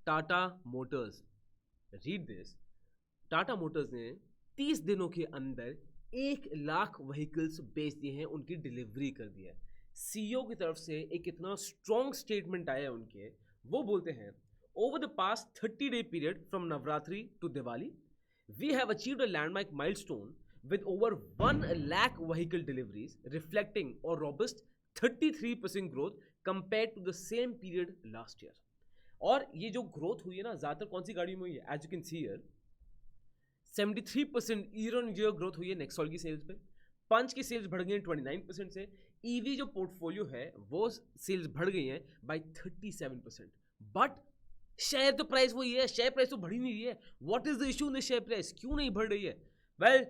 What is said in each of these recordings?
Tata Motors, read this, Tata Motors ने 30 दिनों के अंदर 1 लाख व्हीकल्स बेच दिए हैं, उनकी डिलीवरी कर दी है। सीईओ की तरफ से एक इतना स्ट्रॉन्ग स्टेटमेंट आया है उनके, वो बोलते हैं over the past 30-day period from Navratri to Diwali we have achieved a landmark milestone with over 1 lakh vehicle deliveries reflecting a robust 33% growth compared to the same period last year। और ये जो growth हुई है ना, ज़्यादातर कौन सी गाड़ियों में हुई है? As you can see here 73% year on year growth हुई है नेक्सॉल की सेल्स पे। पंच की सेल्स बढ़ गई हैं 29% से। ईवी जो पोर्टफोलियो है वो सेल्स बढ़ गई हैं बाय 37%। बट शेयर तो प्राइस वही है, शेयर प्राइस तो बढ़ ही नहीं रही है। What is the issue in the share price? क्यों नहीं बढ़ रही है? वेल,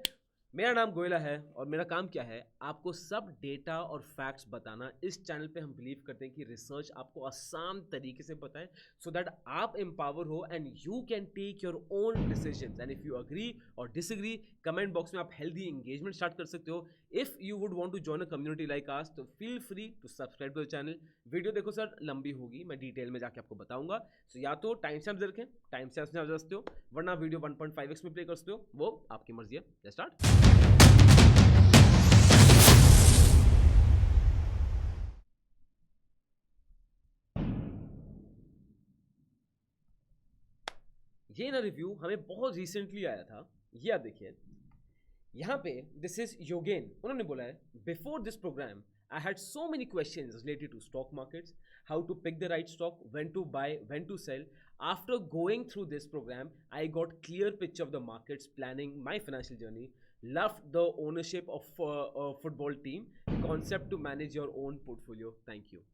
मेरा नाम गोयला है और मेरा काम क्या है? आपको सब डेटा और फैक्ट्स बताना। इस चैनल पे हम बिलीव करते हैं कि रिसर्च आपको आसान तरीके से बताएं सो दैट आप एम्पावर हो and you can take your own decisions. And if you agree और डिसएग्री, कमेंट बॉक्स में आप हेल्दी एंगेजमेंट स्टार्ट कर सकते हो। If you would want to join a community like us, तो feel free to subscribe to the channel. Video देखो sir, लंबी होगी, मैं डिटेल में जाके आपको बताऊंगा। सो या तो टाइम स्टैम्प रखें, टाइम स्टैम्प से सकते हो, वरना वीडियो 1.5x में प्ले कर सकते हो, वो आपकी मर्जी है। Let's start. ये ना रिव्यू हमें बहुत रिसेंटली आया था। ये आप देखिए यहाँ पे, दिस इज योगेन। उन्होंने बोला है, before this program I had so many questions related to stock markets, how to pick the right stock, when to buy, when to sell. After going through this program, I got clear picture of the markets, planning my financial journey, loved the ownership of a football team, concept to manage your own portfolio. Thank you.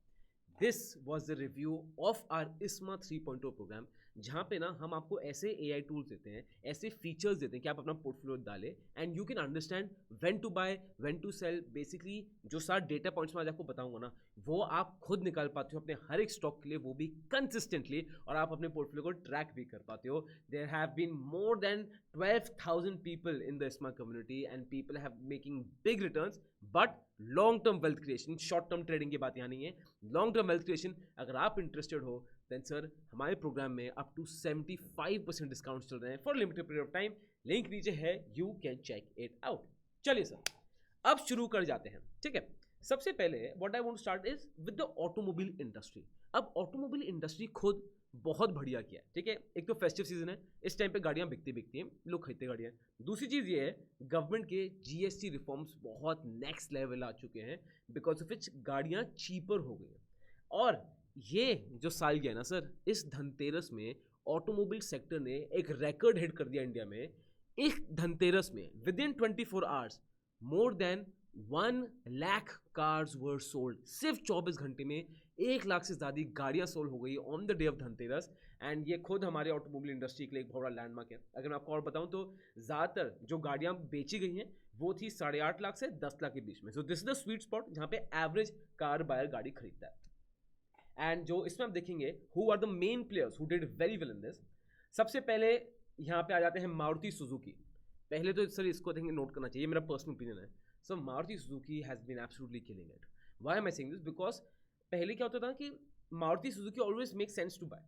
This was the review of our ISMA 3.0 program, जहाँ पे ना हम आपको ऐसे AI tools देते हैं, ऐसे features देते हैं कि आप अपना पोर्टफोलियो डालें and you can understand when to buy, when to sell. Basically जो सारे डेटा पॉइंट्स मैं आज आपको बताऊंगा ना, वो आप खुद निकाल पाते हो अपने हर एक स्टॉक के लिए, वो भी कंसिस्टेंटली, और आप अपने पोर्टफोलियो को ट्रैक भी कर पाते हो। There have been more than 12,000 people in the ISMA community and people have making big returns. But long term wealth creation, short term trading की बात यहाँ नहीं है, लॉन्ग टर्म वेल्थ क्रिएशन। अगर आप इंटरेस्टेड हो देन सर, हमारे program में अप टू 75% डिस्काउंट चल रहे हैं for limited period of time. Link नीचे है, you can check it out. चलिए सर, अब शुरू कर जाते हैं। ठीक है, सबसे पहले what I want to start is with the automobile industry. अब ऑटोमोबाइल इंडस्ट्री खुद बहुत बढ़िया किया है। ठीक है, एक तो फेस्टिव सीजन है, इस टाइम पे गाड़ियां बिकती हैं, लोग खरीदते गाड़ियां। दूसरी चीज़ ये है, गवर्नमेंट के GST रिफॉर्म्स बहुत नेक्स्ट लेवल आ चुके हैं, बिकॉज ऑफ विच गाड़ियां चीपर हो गई हैं। और ये जो साल गया ना सर, इस धनतेरस में ऑटोमोबाइल सेक्टर ने एक रिकॉर्ड हिट कर दिया इंडिया में। इस धनतेरस में with in 24 hours more than 1 lakh cars were sold. सिर्फ 24 घंटे में 1 लाख से ज़्यादा गाड़ियाँ सोल्ड हो गई on the day of Dhanteras. And ये खुद हमारे ऑटोमोबाइल इंडस्ट्री के लिए एक बहुत बड़ा लैंडमार्क है। अगर मैं आपको और बताऊं तो ज़्यादातर जो गाड़ियाँ बेची गई हैं वो थी 8.5 लाख से 10 लाख के बीच में। So this is the sweet spot जहाँ पे एवरेज कार बायर गाड़ी खरीदता है। एंड जो इसमें हम देखेंगे who are the main players who did very well in this. सबसे पहले यहाँ पे आ जाते हैं मारुति सुजुकी। पहले तो सर इसको देखेंगे, नोट करना चाहिए, मेरा पर्सनल ओपिनियन है। So Maruti Suzuki has been absolutely killing it. Why am I saying this? Because पहले क्या होता था कि Maruti Suzuki always make sense to buy,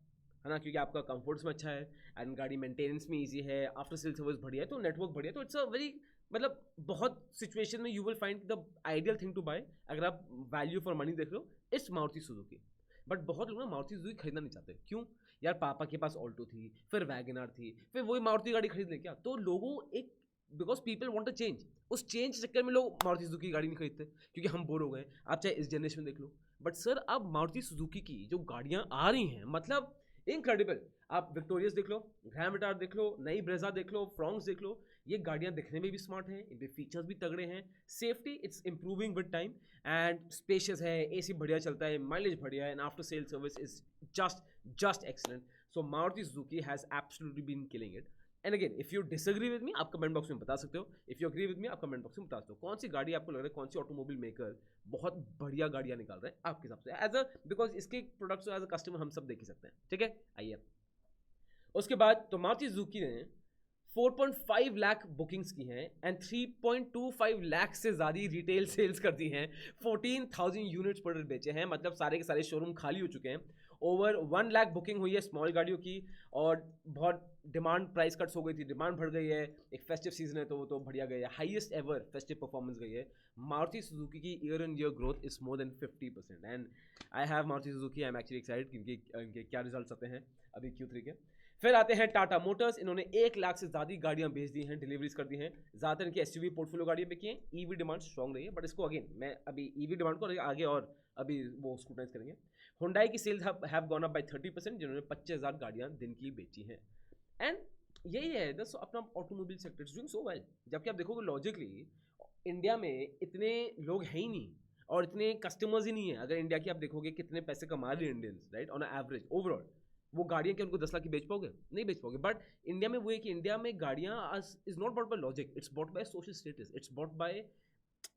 है ना, क्योंकि आपका कंफर्ट्स में अच्छा है एंड गाड़ी मेंटेनेंस में इजी है, आफ्टर सेल सर्विस बढ़िया है, तो नेटवर्क बढ़िया, तो इट्स अ वेरी, मतलब बहुत सिचुएशन में you will find the ideal thing to buy. अगर आप वैल्यू फॉर मनी देख लो, इट्स मारुति सुजुकी। बट बहुत लोग ना मारुति सुजुकी खरीदना नहीं चाहते। क्यों यार? पापा के पास ऑल्टो थी, फिर वैगनआर थी, फिर वही मारुति गाड़ी खरीद ले क्या? तो लोगों एक, because people want a change, उस चेंज चक्कर में लोग मारुति सुजुकी गाड़ी नहीं खरीदते क्योंकि हम बोर हो गए। आप चाहे इस जनरेशन में देख लो। बट सर अब मारुति सुजुकी की जो गाड़ियाँ आ रही हैं, मतलब इनक्रेडिबल। आप विक्टोरियस देख लो, ग्रैंड विटार देख लो, नई ब्रेजा देख लो, फ्रॉन्क्स देख लो। ये गाड़ियाँ दिखने में भी स्मार्ट हैं, इनके फीचर्स भी तगड़े हैं, safety it's improving with time, and spacious है, AC बढ़िया चलता है, माइलेज बढ़िया है, and after sale service is just excellent. So Maruti Suzuki has absolutely been killing it. And again if you disagree with me, आप कमेंट बॉक्स में बता सकते हो। If you agree with me, आप कमेंट बॉक्स में बता सकते हो कौन सी गाड़ी आपको लग रहा है, कौन सी ऑटोमोबाइल मेकर बहुत बढ़िया गाड़ियाँ निकाल रहे हैं आपके हिसाब से, एज अ, बिकॉज इसके प्रोडक्ट्स एज अ कस्टमर हम सब देख ही सकते हैं। ठीक है, आइए। उसके बाद तो मारुति सुजुकी ने 4.5 लाख बुकिंग्स की हैं एंड 3.25 लाख से ज़्यादा रिटेल सेल्स कर दी हैं। 14,000 यूनिट्स प्रोडक्ट बेचे हैं, मतलब सारे के सारे शोरूम खाली हो चुके हैं। ओवर 1 लाख बुकिंग हुई है स्मॉल गाड़ियों की, और बहुत डिमांड प्राइस कट्स हो गई थी, डिमांड बढ़ गई है, एक फेस्टिव सीजन है तो वो तो बढ़िया गई है, हाईएस्ट एवर फेस्टिव परफॉर्मेंस गई है। मारुति सुजुकी की year on year growth is more than 50%, and I have Maruti Suzuki, I am actually excited क्योंकि इनके क्या रिजल्ट्स आते हैं अभी Q3 के। फिर आते हैं टाटा मोटर्स, इन्होंने 1 लाख से ज़्यादा गाड़ियां बेच दी हैं, डिलीवरीज कर दी हैं, ज़्यादातर इनकी एसयूवी पोर्टफोलियो गाड़ियां बिकी हैं। ईवी डिमांड स्ट्रॉन्ग रही है, बट इसको अगेन मैं अभी ईवी डिमांड को आगे और अभी वो स्क्रूटाइज करेंगे। हुंडई की cells have gone up by 30%, जिन्होंने 25,000 गाड़ियां दिन की बेची हैं। एंड यही है दोस्तों अपना automobile sector is doing so well. जबकि आप देखोगे लॉजिकली इंडिया में इतने लोग हैं ही नहीं और इतने कस्टमर्स ही नहीं है। अगर इंडिया की आप देखोगे कितने पैसे कमा रहे हैं Indians, right, on average overall, वो गाड़ियां क्या उनको 10 लाख की बेच पाओगे? नहीं बेच पाओगे। बट इंडिया में वो है कि इंडिया में गाड़ियां is not bought by logic, it's bought by social status, it's bought by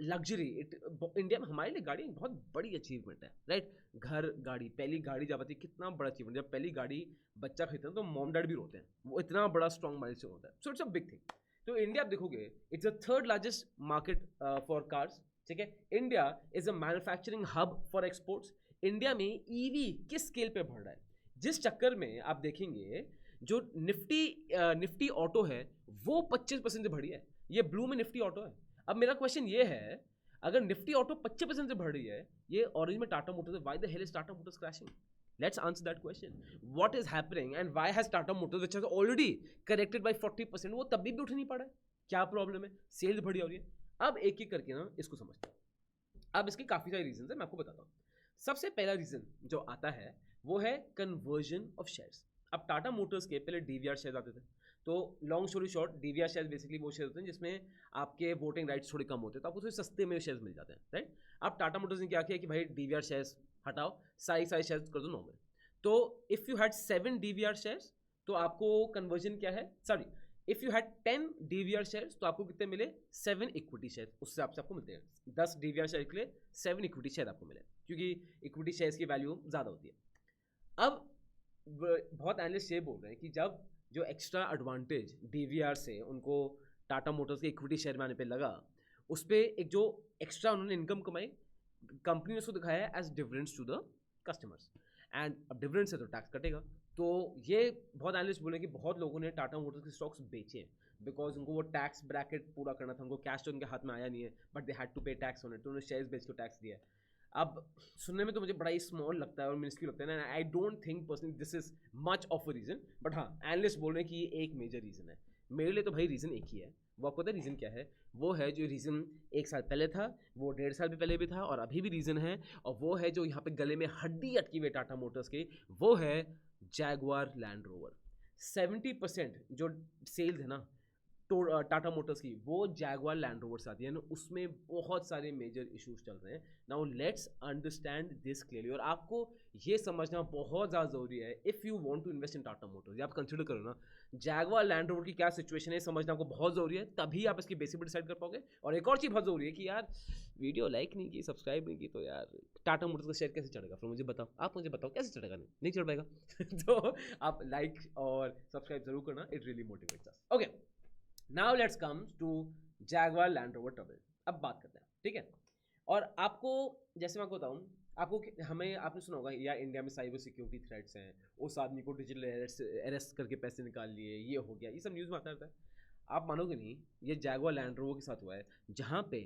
luxury. India में हमारे लिए गाड़ी बहुत बड़ी अचीवमेंट है, राइट। घर गाड़ी, पहली गाड़ी जब आती है कितना बड़ा अचीवमेंट। जब पहली गाड़ी बच्चा खरीदता है तो मॉम डैड भी रोते हैं, वो इतना बड़ा स्ट्रॉन्ग माइलस्टोन होता है। So it's a big thing. तो इंडिया आप देखोगे it's a 3rd largest market for cars, ठीक है। India is a manufacturing hub for exports. India में ईवी किस स्केल पे बढ़ रहा है, जिस चक्कर में आप देखेंगे जो निफ्टी ऑटो है वो 25% से बढ़ी है। ये ब्लू में निफ्टी ऑटो है। अब मेरा क्वेश्चन ये है, अगर निफ्टी ऑटो 25% से बढ़ रही है, ये ऑरेंज में टाटा मोटर्स है, why the hell is Tata Motors crashing? Let's answer that question. What is happening and why has Tata Motors, which has already corrected by 40%, वो तभी भी उठ नहीं पड़ा है? क्या प्रॉब्लम है? सेल्स बढ़िया हो रही है। अब एक एक करके ना इसको समझते हैं। अब इसके काफी सारे रीजन है, मैं आपको बताता हूँ। सबसे पहला रीजन जो आता है वो है कन्वर्जन ऑफ शेयर्स। अब टाटा मोटर्स के पहले डीवीआर शेयर्स आते थे, तो long story short, DVR shares basically वो शेयर होते हैं जिसमें आपके वोटिंग राइट्स थोड़े कम होते हैं, तो आपको थोड़े सस्ते में शेयर्स मिल जाते हैं, राइट। अब टाटा मोटर्स ने क्या किया कि भाई डीवीआर शेयर्स हटाओ, सारे शेयर्स कर दो नॉर्मल। तो if you had 7 DVR shares तो आपको कन्वर्जन क्या है, sorry, if you had 10 DVR shares तो आपको कितने मिले? 7 इक्विटी शेयर। उस हिसाब से आपको मिलते हैं 10 डीवीआर शेयर के लिए 7 इक्विटी शेयर आपको मिले, क्योंकि इक्विटी शेयर्स की वैल्यू ज़्यादा होती है। अब बहुत एनालिस्ट ये बोल रहे हैं कि जब जो एक्स्ट्रा एडवांटेज डीवीआर से उनको टाटा मोटर्स के इक्विटी शेयर में आने पे लगा, उस पर एक जो एक्स्ट्रा उन्होंने इनकम कमाई, कंपनी ने उसको दिखाया है as dividends to the customers. And अब डिविडेंड से तो टैक्स कटेगा। तो ये बहुत एनालिस्ट बोले कि बहुत लोगों ने टाटा मोटर्स के स्टॉक्स बेचे हैं बिकॉज उनको वो टैक्स ब्रैकेट पूरा करना था, उनको कैश तो उनके हाथ में आया नहीं है, बट दे हैड टू पे टैक्स ऑन इट, तो उन्होंने शेयर्स बेच के टैक्स दिया है। अब सुनने में तो मुझे बड़ा ही स्मॉल लगता है और मिनिस्क्यूल लगता है ना, I don't think personally this is much of a reason, but हाँ एनालिस्ट बोल रहे हैं कि ये एक मेजर रीजन है। मेरे लिए तो भाई रीजन एक ही है। वो आपको पता है रीजन क्या है? वो है जो रीजन 1 साल पहले था, वो 1.5 साल भी पहले भी था और अभी भी रीजन है, और वो है जो यहाँ पे गले में हड्डी अटकी हुई टाटा मोटर्स की, वो है जैगवार लैंड रोवर। 70% जो सेल्स है ना तो टाटा मोटर्स की, वो जैगवार लैंड रोवर से आती है ना, उसमें बहुत सारे मेजर इश्यूज चल रहे हैं। Now let's understand this clearly, और आपको ये समझना बहुत ज़्यादा ज़रूरी है if you want to invest in Tata motors. आप कंसिडर करो ना जैगवार लैंड रोवर की क्या सिचुएशन है, समझना आपको बहुत ज़रूरी है, तभी आप इसकी बेसिक डिसाइड कर पाओगे। और एक और चीज़ बहुत ज़रूरी है कि यार वीडियो लाइक नहीं की, सब्सक्राइब नहीं की, तो यार टाटा मोटर्स का शेयर कैसे चढ़ेगा? फिर मुझे बताओ, आप मुझे बताओ कैसे चढ़ेगा? नहीं चढ़ पाएगा। तो आप लाइक और सब्सक्राइब जरूर करना, it really motivates us. Okay, now let's come to Jaguar Land Rover trouble. अब बात करते हैं, ठीक है। और आपको जैसे मैं आपको बताऊँ, आपको हमें आपने सुना होगा या इंडिया में साइबर सिक्योरिटी थ्रेट्स हैं, उस आदमी को डिजिटल अरेस्ट करके पैसे निकाल लिए, ये हो गया, ये सब न्यूज़ में आता रहता है। आप मानोगे नहीं, ये जैगवार लैंड रोवर के साथ हुआ है, जहाँ पे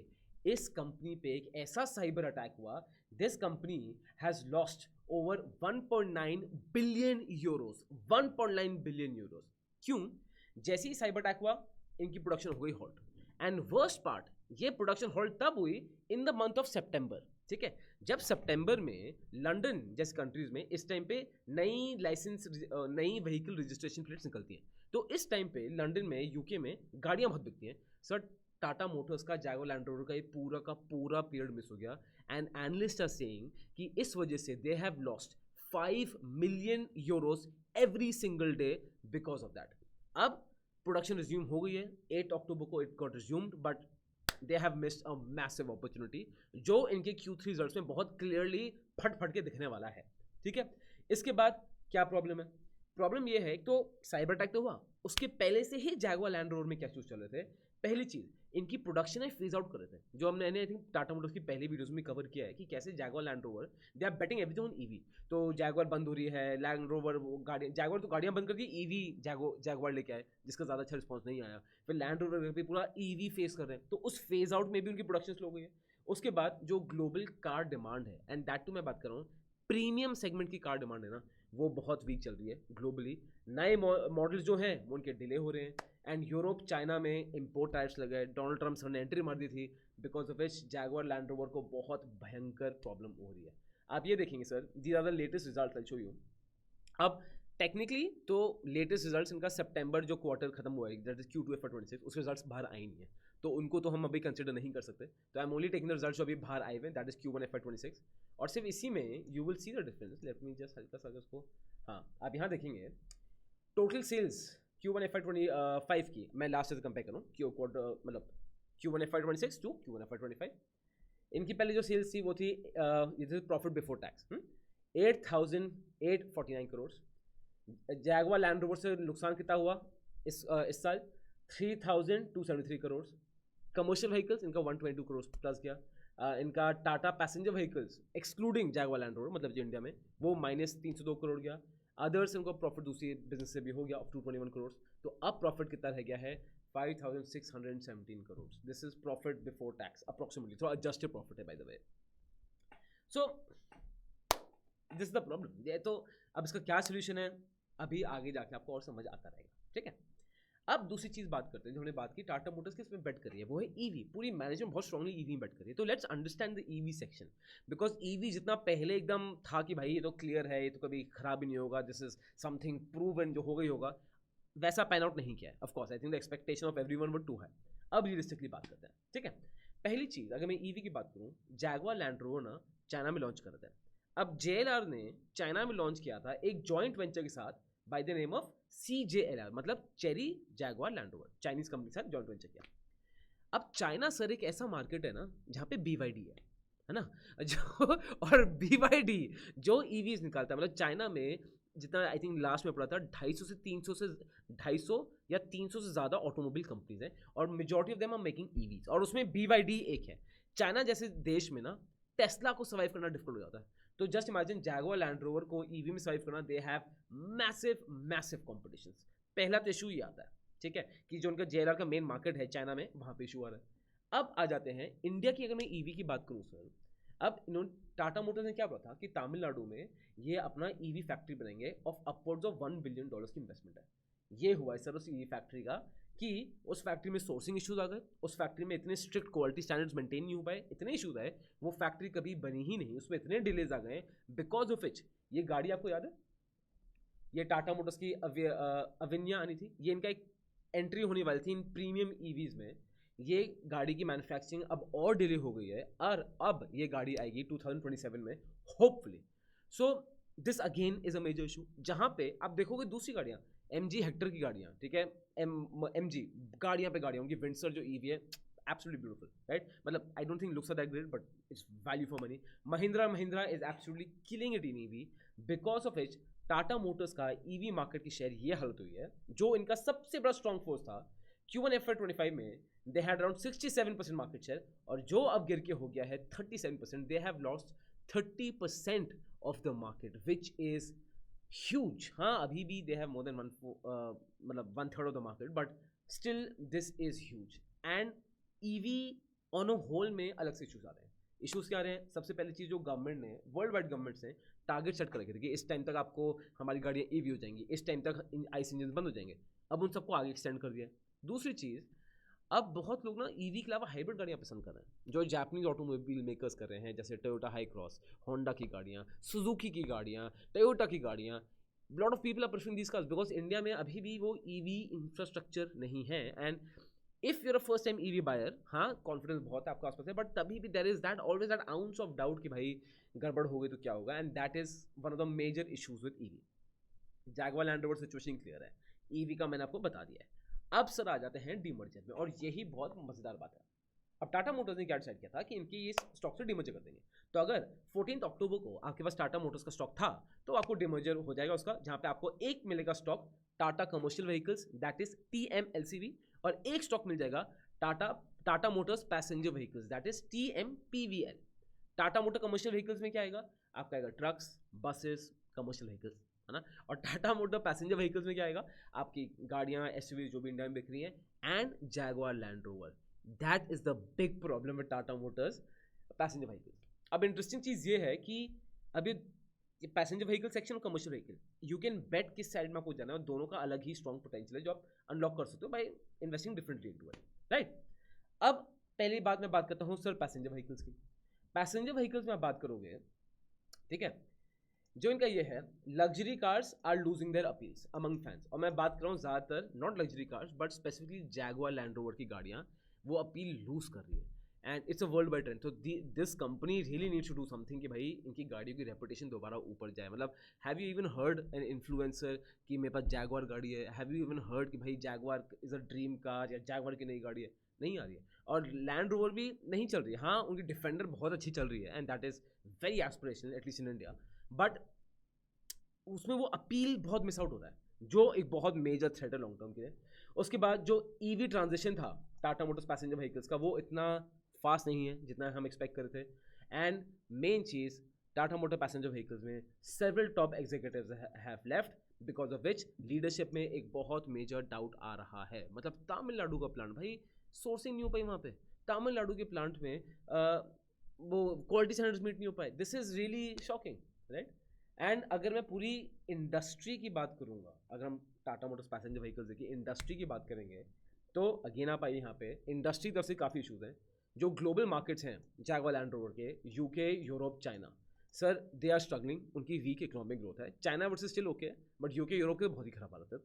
इस कंपनी पे एक ऐसा साइबर अटैक हुआ, this company has lost over 1.9 billion euros. 1.9 billion euros. क्यों? जैसे ही साइबर अटैक हुआ, इनकी प्रोडक्शन हो गई हॉल्ट। एंड वर्स्ट पार्ट, ये प्रोडक्शन हॉल्ट तब हुई इन द मंथ ऑफ सितंबर, ठीक है। जब सितंबर में लंदन जैसे कंट्रीज में इस टाइम पे नई व्हीकल रजिस्ट्रेशन प्लेट्स निकलती हैं, तो इस टाइम पे लंदन में, यूके में गाड़ियां बहुत बिकती हैं। सर टाटा मोटर्स का जैगवार लैंड रोवर का ये पूरा पीरियड मिस हो गया। एंड एनालिस्ट आर सेइंग कि इस वजह से दे have lost 5 million euros every single day because of that. अब प्रोडक्शन रिज्यूम हो गई है, 8 अक्टूबर को it got resumed, but they have missed a massive opportunity, जो इनके Q3 रिजल्ट्स में बहुत क्लियरली फट के दिखने वाला है, ठीक है। इसके बाद क्या प्रॉब्लम है? प्रॉब्लम ये है, तो साइबर अटैक तो हुआ, उसके पहले से ही जैगवार लैंड रोवर में क्या चूज चल रहे थे। पहली चीज, इनकी प्रोडक्शन है फेज आउट कर रहे थे, जो हमने आई थिंक टाटा मोटर्स की पहली वीडियोस में कवर किया है कि कैसे Jaguar Land Rover they are betting everything on EV. तो जैगवार बंद हो रही है, लैंड रोवर गाड़ी, जैगवार तो गाड़ियां बंद कर दी, ईवी जैगवार लेके आए जिसका ज़्यादा अच्छा रिस्पॉन्स नहीं आया। फिर लैंड रोवर भी पूरा ईवी फेस कर रहे हैं, तो उस फेज आउट में भी उनकी प्रोडक्शन स्लो गई है। उसके बाद जो ग्लोबल कार डिमांड है, एंड दैट टू मैं बात कर रहा हूँ प्रीमियम सेगमेंट की कार डिमांड है ना, वो बहुत वीक चल रही है ग्लोबली। नए मॉडल्स जो हैं वो उनके डिले हो रहे हैं, एंड यूरोप चाइना में इंपोर्ट टैरिफ्स लगे। डोनाल्ड ट्रम्प सर ने एंट्री मार दी थी, because of which Jaguar Land rover को बहुत भयंकर प्रॉब्लम हो रही है। आप ये देखेंगे sir, these are the latest result, I show you. अब टेक्निकली तो लेटेस्ट रिजल्ट्स इनका सितंबर जो क्वार्टर खत्म हुआ है, दैट इज Q2 FY26, उसके रिजल्ट्स बाहर आए नहीं है, तो उनको तो हम अभी कंसिडर नहीं कर सकते। तो I am only taking the results जो अभी बाहर आए हुए हैं, दैट इज Q1 FY26। और सिर्फ इसी में you will see the difference. Let me just हल्का सा उसको, हाँ आप यहाँ देखेंगे टोटल सेल्स Q1 FY25 की मैं लास्ट से कंपेयर करूँ, मतलब Q1 FY26 to Q1 FY25, इनकी पहले जो सेल्स थी वो थी profit before tax 8,849 crore. Jaguar Land rover से नुकसान कितना हुआ इस साल, 3,273 करोड़। कमर्शियल व्हीकल्स इनका 122 करोड़ प्लस गया। इनका Tata passenger vehicles excluding Jaguar Land rover, मतलब जो इंडिया में, वो -302 करोड़ गया। अदर्स इनको प्रॉफिट दूसरी बिजनेस से भी हो गया ऑफ 221 करोड़। तो अब प्रॉफिट कितना रह गया है, 5,617 crore. This is profit before tax approximately, तो एडजस्टेड प्रॉफिट है by the way. So this is the problem. ये तो अब इसका क्या सोल्यूशन है, अभी आगे जाके आपको और समझ आता रहेगा, ठीक है। अब दूसरी चीज बात करते हैं, जो हमने बात की टाटा मोटर्स किस में बेट कर रही है, वो है ईवी। पूरी मैनेजमेंट बहुत स्ट्रांगली ईवी में बेट कर रही है। तो let's understand the EV section, because EV जितना पहले एकदम था कि भाई ये तो क्लियर है, ये तो कभी खराब ही नहीं होगा, दिस इज समथिंग प्रूवन, जो हो गई होगा, वैसा पैन आउट नहीं किया है। Of course I think the expectation of everyone were too है। अब रियलिस्टिकली बात करते हैं, ठीक है। पहली चीज, अगर मैं ईवी की बात करूं, जैगवार लैंड रोवर ना चाइना में लॉन्च कर रहे थे। अब JLR ने चाइना में लॉन्च किया था एक जॉइंट वेंचर के साथ by the name of CJLR, मतलब cherry Jaguar Land rover, Chinese company के साथ जॉइंट वेंचर किया। अब चाइना सर एक ऐसा मार्केट है ना जहाँ पे BYD है ना, जो और BYD जो EVs निकालता है, मतलब चाइना में जितना आई थिंक लास्ट में पड़ा था 250 या 300 से ज़्यादा ऑटोमोबाइल कंपनीज हैं, और majority of them are making EVs, और उसमें BYD एक है। चाइना जैसे देश में ना टेस्ला को सर्वाइव करना डिफिकल्ट हो जाता है। तो just imagine Jaguar Land rover को ईवी में सर्वाइव करना, दे हैव मैसिव कॉम्पिटिशन। पहला तो इशू ही आता है, ठीक है, कि जो उनका JLR का मेन मार्केट है चाइना में, वहाँ पे इशू आ रहा है। अब आ जाते हैं इंडिया की, अगर मैं ईवी की बात करूँ सर, अब इन्होंने टाटा मोटर्स ने क्या बोला था कि तमिलनाडु में ये अपना ईवी फैक्ट्री बनाएंगे ऑफ अपवर्ड्स ऑफ $1 बिलियन की इन्वेस्टमेंट है। ये हुआ है सर उस ईवी फैक्ट्री का, कि उस फैक्ट्री में सोर्सिंग इश्यूज आ गए, उस फैक्ट्री में इतने स्ट्रिक्ट क्वालिटी स्टैंडर्ड्स मेंटेन नहीं हो पाए, इतने इश्यूज आए, वो फैक्ट्री कभी बनी ही नहीं, उसमें इतने डिलेज आ गए, बिकॉज ऑफ विच ये गाड़ी आपको याद है, ये टाटा मोटर्स की अविन्या आनी थी, ये इनका एक एंट्री होने वाली थी इन प्रीमियम ईवीज में। ये गाड़ी की मैन्युफैक्चरिंग अब और डिले हो गई है, और अब ये गाड़ी आएगी 2027 में hopefully. So this again is a major issue. जहाँ पे आप देखोगे दूसरी गाड़ियाँ, MG हेक्टर की गाड़ियाँ, ठीक है, MG गाड़ियाँ पे गाड़ियाँ, उनकी विंडसर जो EV है absolutely beautiful, right? मतलब I don't think looks are that great, but it's value for money. Mahindra is absolutely killing it in EV, because of which Tata Motors का EV मार्केट की share ये हालत हुई है, जो इनका सबसे बड़ा स्ट्रॉन्ग फोर्स था Q1 FY25 में, they had around 67% market share, और जो अब गिर के हो गया है 37%, they have lost 30% of the market, which is huge. हाँ, अभी भी दे हैव मोर देन मतलब 1/3 of the market, but still this is huge. And EV on a whole में अलग से इशूज आ रहे हैं। इशूज क्या आ रहे हैं? सबसे पहली चीज़, जो गवर्नमेंट ने, वर्ल्ड वाइड गवर्नमेंट ने टारगेट सेट कर रखे थे कि इस टाइम तक आपको हमारी गाड़ियाँ EV हो जाएंगी, इस टाइम तक ICE इंजन बंद हो जाएंगे। अब उन सबको आगे एक्सटेंड कर दिया। दूसरी चीज़, अब बहुत लोग ना EV के अलावा हाइब्रिड गाड़ियाँ पसंद कर रहे हैं, जो जापानीज ऑटोमोबाइल मेकर्स कर रहे हैं, जैसे टोयोटा हाई क्रॉस, होंडा की गाड़ियाँ, सुजुकी की गाड़ियाँ, टोयोटा की गाड़ियाँ। Lot of people are preferring these cars because India में अभी भी वो EV इंफ्रास्ट्रक्चर नहीं है। And if you're a first time EV buyer, हाँ कॉन्फिडेंस बहुत है आपके आसपास है, बट तभी भी there is that always that ounce of doubt कि भाई गड़बड़ हो गई तो क्या होगा, and that is one of the major issues with EV। Jaguar Land Rover situation clear है, EV का मैंने आपको बता दिया है। अब सर आ जाते हैं डीमर्जर में, और यही बहुत मजेदार बात है। अब टाटा मोटर्स ने क्या डिसाइड किया था कि इनकी ये स्टॉक से डीमर्जर कर देंगे। तो अगर 14 अक्टूबर को आपके पास टाटा मोटर्स का स्टॉक था, तो आपको डीमर्जर हो जाएगा उसका, जहां पे आपको एक मिलेगा stock Tata commercial vehicles, that is TMLCV, और एक स्टॉक मिल जाएगा Tata Tata Motors passenger vehicles, that is TMPVL। Tata motor commercial vehicles में क्या आएगा? आपका आएगा ट्रक्स, बसेस, कमर्शियल व्हीकल्स, है ना। और टाटा मोटर पैसेंजर व्हीकल्स में क्या आएगा? आपकी गाड़ियाँ, एसयूवी जो भी इंडिया में बिक रही हैं, and Jaguar Land rover. That is the big problem with Tata Motors passenger vehicles. अब इंटरेस्टिंग चीज़ ये है कि अभी पैसेंजर व्हीकल सेक्शन और commercial vehicle, you can bet किस साइड में आपको जाना है, दोनों का अलग ही स्ट्रॉन्ग पोटेंशियल है जो आप अनलॉक कर सकते हो by investing differently into it, right. अब पहली बात मैं बात करता हूँ सर पैसेंजर व्हीकल्स की। पैसेंजर व्हीकल्स में आप बात करोगे, ठीक है, जो इनका ये है, luxury cars are losing their appeals among fans. और मैं बात कर रहा हूँ ज़्यादातर not luxury cars but specifically Jaguar Land Rover की गाड़ियाँ वो अपील लूज कर रही है, and it's a world wide trend. तो this company really needs to do something कि भाई इनकी गाड़ियों की रेपुटेशन दोबारा ऊपर जाए। मतलब have you even heard an influencer कि मेरे पास जैगुआर गाड़ी है? हैव यू इवन हर्ड कि भाई Jaguar is a dream car या जैगुआर की नई गाड़ी है? नहीं आ रही है। और लैंड रोवर भी नहीं चल रही है। हाँ, उनकी डिफेंडर बहुत अच्छी चल रही है and that is very aspirational at least in India, but उसमें वो अपील बहुत मिस आउट हो रहा है जो एक बहुत मेजर थ्रेट है लॉन्ग टर्म के लिए। उसके बाद जो ईवी ट्रांजिशन था टाटा मोटर्स पैसेंजर व्हीकल्स का, वो इतना फास्ट नहीं है जितना हम एक्सपेक्ट कर रहे थे। एंड मेन चीज़, टाटा मोटर पैसेंजर व्हीकल्स में several top executives have left because of which leadership में एक बहुत मेजर डाउट आ रहा है। मतलब तमिलनाडु का प्लांट, भाई सोर्सिंग नहीं हो पाई वहाँ पे। तमिलनाडु के प्लांट में वो क्वालिटी स्टैंडर्ड्स मीट नहीं हो पाए। This is really shocking, right. And अगर मैं पूरी इंडस्ट्री की बात करूँगा, अगर हम टाटा मोटर्स पैसेंजर व्हीकल्स की इंडस्ट्री की बात करेंगे, तो अगेन आप आइए यहाँ पे इंडस्ट्री की तरफ से काफ़ी इशूज़ हैं। जो ग्लोबल मार्केट्स हैं जैगुआर लैंड रोवर के, UK, Europe, China, sir they are struggling. उनकी वीक इकोनॉमिक ग्रोथ है। China versus still okay, but UK, Europe के बहुत ही खराब हालत है,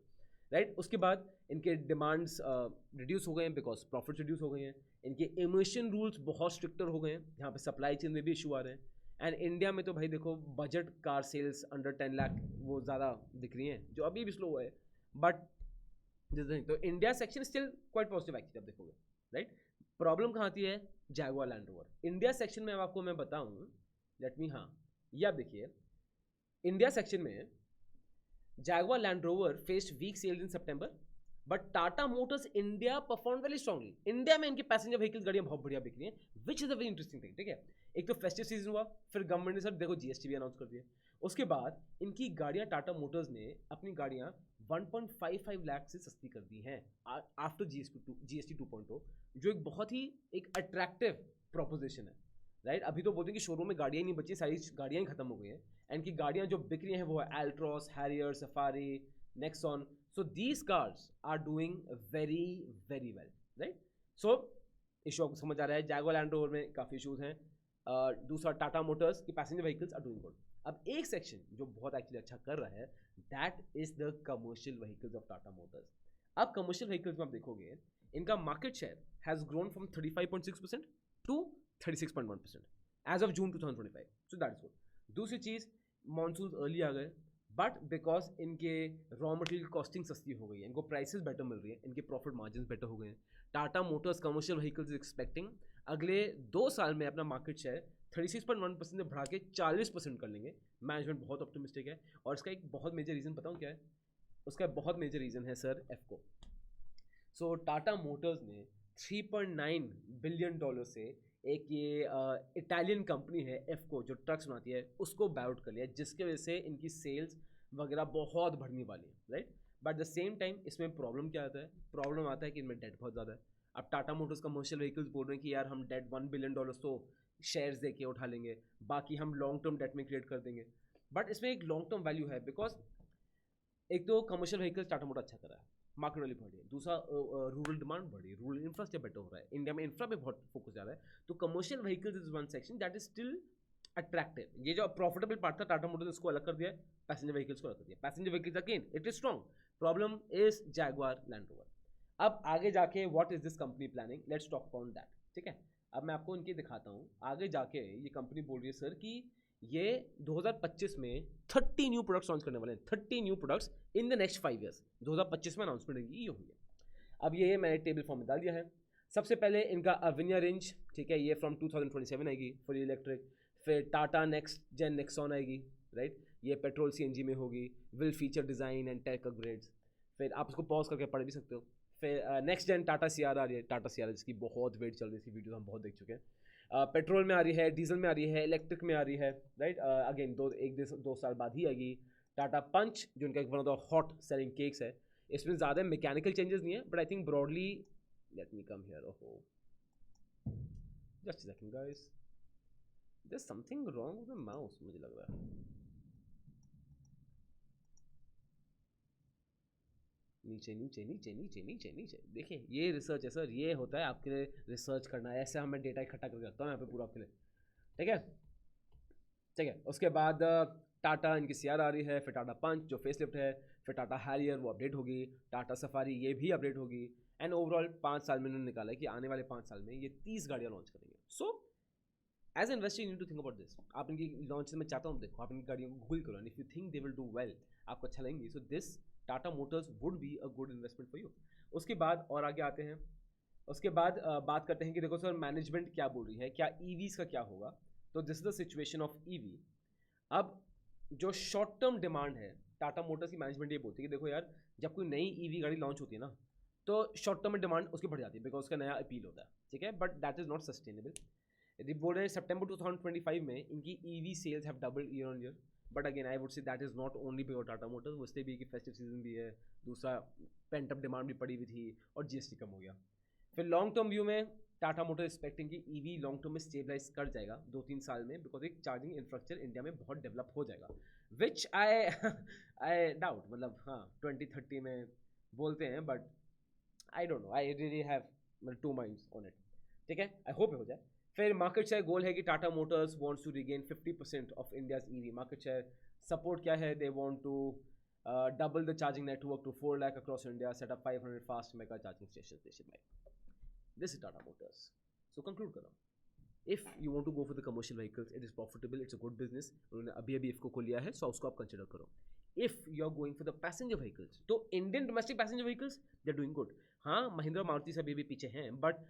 राइट। उसके बाद इनके डिमांड्स रिड्यूस हो गए हैं बिकॉज प्रॉफिट्स रिड्यूस हो गए हैं। इनके इमिशन रूल्स बहुत स्ट्रिक्टर हो गए हैं, यहाँ पे सप्लाई चेन में भी इशू आ रहे हैं। एंड इंडिया में तो भाई देखो, budget car sales under 10 lakh वो ज़्यादा दिख रही हैं, जो अभी भी स्लो हुआ है। बट तो India section still quite positive actually, आप देखोगे, राइट। प्रॉब्लम कहाँ आती है? Jaguar Land rover India section में। अब आपको मैं बताऊँ, लेट मी, हाँ ये आप देखिए, इंडिया सेक्शन में Jaguar Land Rover faced weak sales in सितंबर, but Tata motors India perform very strongly. India में इनकी पैसेंजर व्हीकल गाड़ियाँ बहुत बढ़िया बिक रही हैं, which is a very interesting thing, ठीक है। एक तो फेस्टिव सीजन हुआ, फिर गवर्नमेंट ने सर देखो जीएसटी भी अनाउंस कर दिया। उसके बाद इनकी गाड़ियाँ, टाटा मोटर्स ने अपनी गाड़ियाँ 1.55 लाख से सस्ती कर दी हैं आफ्टर जीएसटी 2.0, जो एक बहुत ही एक अट्रैक्टिव प्रोपोजिशन है, राइट। अभी तो बोलते हैं कि शोरूम में गाड़ियाँ ही नहीं बची, सारी गाड़ियाँ ही खत्म हो गई हैं। एंड की गाड़ियाँ जो बिक रही हैं वो है एल्ट्रॉस, Harrier, safari, Nexon. So these cars are doing very very well, right? So issue आपको समझ आ रहा है, जैगुआर लैंड रोवर में काफ़ी इशूज़ हैं। दूसरा, टाटा मोटर्स की passenger vehicles are doing good. अब एक सेक्शन जो बहुत एक्चुअली अच्छा कर रहा है, that is the commercial vehicles of Tata motors. अब कमर्शियल व्हीकल्स में आप देखोगे, इनका market share has grown from 35.6% to 36.1% as of June 2025। So that is good. दूसरी चीज़, मानसून अर्ली आ गए, बट बिकॉज इनके रॉ मटेरियल कॉस्टिंग सस्ती हो गई है, इनको प्राइसेस बेटर मिल रही है, इनके प्रॉफिट मार्जिन बेटर हो गए हैं। Tata Motors commercial vehicles expecting अगले 2 साल में अपना मार्केट शेयर 36.1% से बढ़ा के 40% कर लेंगे। मैनेजमेंट बहुत ऑप्टिमिस्टिक है। और इसका एक बहुत मेजर रीज़न बताऊँ क्या है? उसका बहुत मेजर रीज़न है सर एफको। सो टाटा मोटर्स ने $3.9 बिलियन से एक ये इटालियन कंपनी है एफको जो ट्रक्स बनाती है, उसको बाय आउट कर लिया, जिसके वजह से इनकी सेल्स वगैरह बहुत बढ़ने वाली है, right. But the same time इसमें प्रॉब्लम क्या आता है? प्रॉब्लम आता है कि इनमें डेट बहुत ज़्यादा है। अब टाटा मोटर्स कमर्शियल व्हीकल्स बोल रहे हैं कि यार हम डेट $1 बिलियन तो शेयर्स दे के उठा लेंगे, बाकी हम लॉन्ग टर्म डेट में क्रिएट कर देंगे। बट इसमें एक लॉन्ग टर्म वैल्यू है, बिकॉज एक तो कमर्शियल व्हीकल्स टाटा मोटर अच्छा कर रहा है, मार्केट वैल्यू बढ़ी है। दूसरा, रूरल डिमांड बढ़ी, रूरल इंफ्रास्ट्रक्चर बेटर हो रहा है, इंडिया में इंफ्रा पे बहुत फोकस जा रहा है। तो commercial vehicles is one section that is still attractive. ये जो प्रॉफिटेबल पार्ट था टाटा मोटर्स, इसको अलग कर दिया है, पैसेंजर व्हीकल्स को अलग कर दिया। Passenger vehicles again it is strong, problem is Jaguar Land rover. अब आगे जाके what is this company planning, let's talk about that, ठीक है। अब मैं आपको इनकी दिखाता हूँ। आगे जाके ये कंपनी बोल रही है सर कि ये 2025 में 30 न्यू प्रोडक्ट्स लॉन्च करने वाले हैं, 30 new products in the next 5 years. 2025 में अनाउंसमेंट होगी, ये हुई है। अब ये मैंने टेबल फॉर्म में डाल दिया है। सबसे पहले इनका अविनिया रेंज, ठीक है, ये फ्रॉम 2027 आएगी, फुली इलेक्ट्रिक। फिर टाटा नेक्स्ट जेन नेक्सॉन आएगी, राइट, ये पेट्रोल सीएनजी में होगी, will feature design and tech upgrades. फिर आप इसको पॉज करके पढ़ भी सकते हो। फिर नेक्स्ट जेन टाटा सीआर आ रही है, टाटा सीआर जिसकी बहुत वेट चल रही थी, वीडियो हम बहुत देख चुके हैं। पेट्रोल में आ रही है, डीजल में आ रही है, इलेक्ट्रिक में आ रही है, राइट। अगेन दो साल बाद ही आएगी। टाटा पंच जो उनका one of the hot selling cakes है, इसमें ज़्यादा मैकेनिकल चेंजेस नहीं है, but I think broadly, let me come here, ओहो just a second guys, there is something wrong with the mouse, मुझे लग रहा है। नीचे नीचे नीचे नीचे नीचे नीचे देखिए, ये रिसर्च है सर, ये होता है आपके लिए रिसर्च करना है, ऐसे हमें डेटा इकट्ठा करके रखता हूँ यहाँ पे पूरा आपके लिए, ठीक है ठीक है। उसके बाद टाटा इनकी सीआर आ रही है, फिर टाटा पंच जो फेसलिफ्ट है, फिर टाटा हैरियर वो अपडेट होगी, टाटा सफारी ये भी अपडेट होगी, एंड ओवरऑल 5 साल में इन्होंने निकाला है कि आने वाले 5 साल में ये 30 गाड़ियाँ लॉन्च करेंगे। So as investor you need to think about this. आप इनकी लॉन्च में चाहता हूँ देखो, आप इनकी गाड़ियों को गूगल करो, and if you think they will do well, आपको अच्छा लगेंगी, so this Tata Motors would be a good investment for you. उसके बाद और आगे आते हैं, उसके बाद बात करते हैं कि देखो सर मैनेजमेंट क्या बोल रही है, क्या ईवीज का क्या होगा। तो this is the situation of EV. अब जो शॉर्ट टर्म डिमांड है, टाटा मोटर्स की मैनेजमेंट ये बोलती है कि देखो यार, जब कोई नई ईवी गाड़ी लॉन्च होती है ना, तो शॉर्ट टर्म में डिमांड उसकी बढ़ जाती है, बिकॉज उसका नया अपील होता है, ठीक है, but that is not sustainable. यदि बोल रहे हैं सितंबर 2025 में इनकी EV cells have doubled year on year, but again I would say that is not only because Tata Motors, उससे भी कि फेस्टिव सीजन भी है, दूसरा पेंट अप डिमांड भी पड़ी हुई थी, और जीएसटी कम हो गया। फिर लॉन्ग टर्म व्यू में टाटा मोटर एक्सपेक्टिंग कि ईवी लॉन्ग टर्म में स्टेबलाइज कर जाएगा 2-3 साल में, बिकॉज एक चार्जिंग इंफ्रास्ट्रक्चर इंडिया में बहुत डेवलप हो जाएगा, विच आई डाउट, मतलब हाँ 2030 में बोलते हैं, but I don't know, I really have 2 minds on it, ठीक है, आई होप हो जाए। फिर मार्केट शेयर गोल है कि Tata motors wants to regain 50% of India's EV market share. Support क्या है, they want to double the charging network to 4 lakh across India, set up 500 fast mega charging stations nationwide. This is Tata Motors. So conclude करो, if you want to go for the commercial vehicles, it is profitable, it's a good business, उन्होंने अभी IFCO को लिया है, so उसको आप consider करो। If you are going for the passenger vehicles, तो Indian domestic passenger vehicles they are doing good। हाँ महिंद्रा मारुति से अभी भी पीछे हैं, बट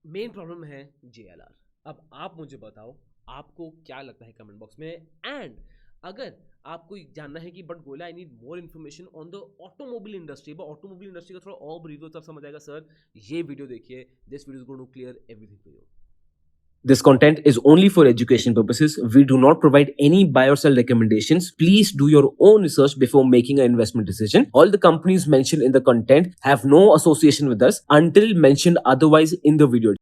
मेन प्रॉब्लम है JLR। अब आप मुझे बताओ आपको क्या लगता है कमेंट बॉक्स में, एंड अगर आपको जानना है कि बट गोला I need more information on the automobile industry, but automobile industry का थोड़ा और ब्रीफ तब समझ आएगा सर, ये वीडियो देखिए, this video is going to clear everything for you. This content is only for education purposes. We do not provide any buy or sell recommendations. Please do your own research before making an investment decision. All the companies mentioned in the content have no association with us until mentioned otherwise in the video.